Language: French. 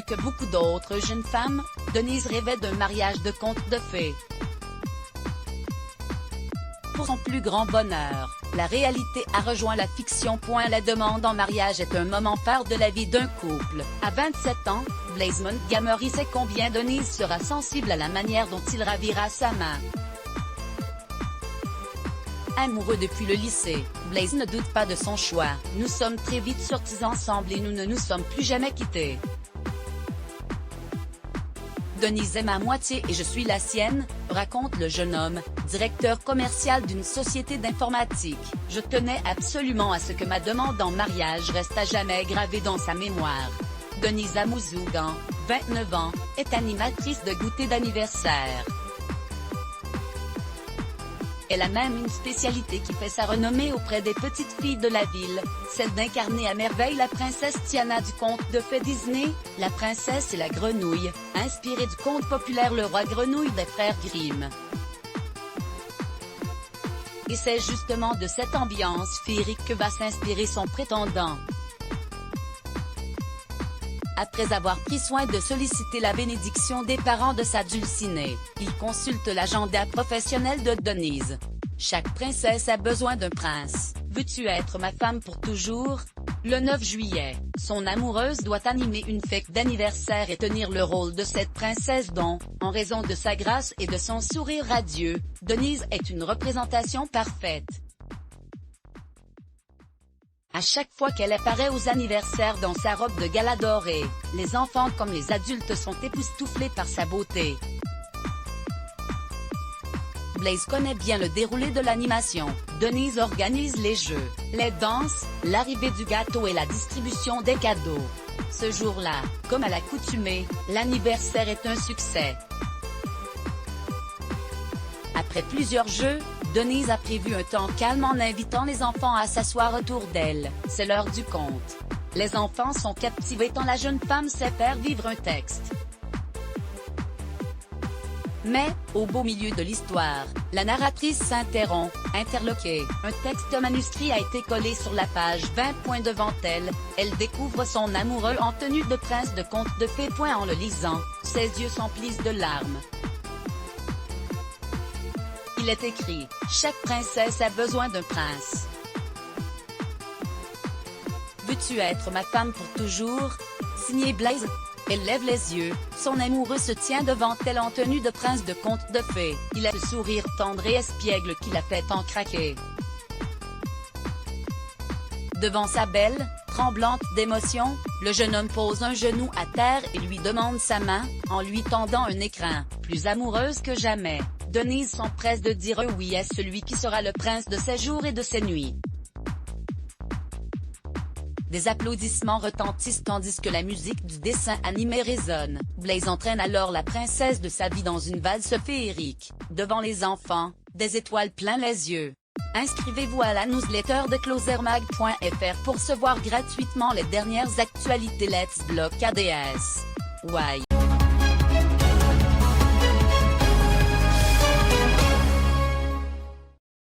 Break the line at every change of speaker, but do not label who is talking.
que beaucoup d'autres jeunes femmes, Denise rêvait d'un mariage de conte de fées. Pour son plus grand bonheur, la réalité a rejoint la fiction. La demande en mariage est un moment phare de la vie d'un couple. À 27 ans, Blaise Montgomery sait combien Denise sera sensible à la manière dont il ravira sa main. Amoureux depuis le lycée, Blaise ne doute pas de son choix. Nous sommes très vite sortis ensemble et nous ne nous sommes plus jamais quittés. Denise est ma moitié et je suis la sienne, raconte le jeune homme, directeur commercial d'une société d'informatique. Je tenais absolument à ce que ma demande en mariage reste à jamais gravée dans sa mémoire. Denise Amouzougan, 29 ans, est animatrice de goûter d'anniversaire. Elle a même une spécialité qui fait sa renommée auprès des petites filles de la ville, celle d'incarner à merveille la princesse Tiana du conte de fées Disney, La princesse et la grenouille, inspirée du conte populaire Le Roi Grenouille des frères Grimm. Et c'est justement de cette ambiance féerique que va s'inspirer son prétendant. Après avoir pris soin de solliciter la bénédiction des parents de sa dulcinée, il consulte l'agenda professionnel de Denise. Chaque princesse a besoin d'un prince. Veux-tu être ma femme pour toujours? Le 9 juillet, son amoureuse doit animer une fête d'anniversaire et tenir le rôle de cette princesse dont, en raison de sa grâce et de son sourire radieux, Denise est une représentation parfaite. À chaque fois qu'elle apparaît aux anniversaires dans sa robe de gala dorée, les enfants comme les adultes sont époustouflés par sa beauté. Blaise connaît bien le déroulé de l'animation. Denise organise les jeux, les danses, l'arrivée du gâteau et la distribution des cadeaux. Ce jour-là, comme à l'accoutumée, l'anniversaire est un succès. Après plusieurs jeux, Denise a prévu un temps calme en invitant les enfants à s'asseoir autour d'elle. C'est l'heure du conte. Les enfants sont captivés tant la jeune femme sait faire vivre un texte. Mais, au beau milieu de l'histoire, la narratrice s'interrompt, interloquée. Un texte manuscrit a été collé sur la page 20. Devant elle, elle découvre son amoureux en tenue de prince de conte de fées. En le lisant, ses yeux s'emplissent de larmes. Il est écrit « Chaque princesse a besoin d'un prince. Veux-tu être ma femme pour toujours ?» Signé Blaise. Elle lève les yeux, son amoureux se tient devant elle en tenue de prince de conte de fées. Il a le sourire tendre et espiègle qui la fait en craquer. Devant sa belle, tremblante d'émotion, le jeune homme pose un genou à terre et lui demande sa main, en lui tendant un écrin. Plus amoureuse que jamais, Denise s'empresse de dire un oui à celui qui sera le prince de ses jours et de ses nuits. Des applaudissements retentissent tandis que la musique du dessin animé résonne. Blaise entraîne alors la princesse de sa vie dans une valse féerique. Devant les enfants, des étoiles plein les yeux. Inscrivez-vous à la newsletter de closermag.fr pour recevoir gratuitement les dernières actualités Let's Block ADS. Why?